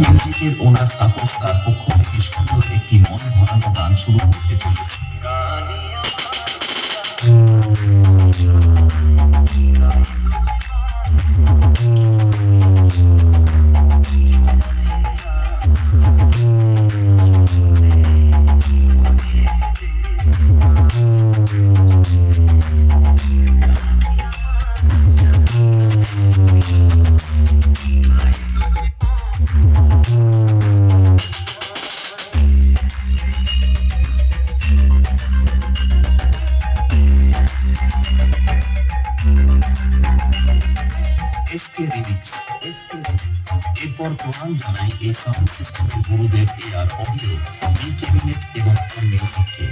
মিউজিকের ওনার তাপস তার পক্ষ থেকে সুন্দর একটি মন ভরানো গান শুরু করতে চলেছে। SK remix. এরপর প্রণাম জানাই এই সাউন্ড সিস্টেমের গুরুদেব AR অডিও, বি ক্যাবিনেট এবং মিউজিককে।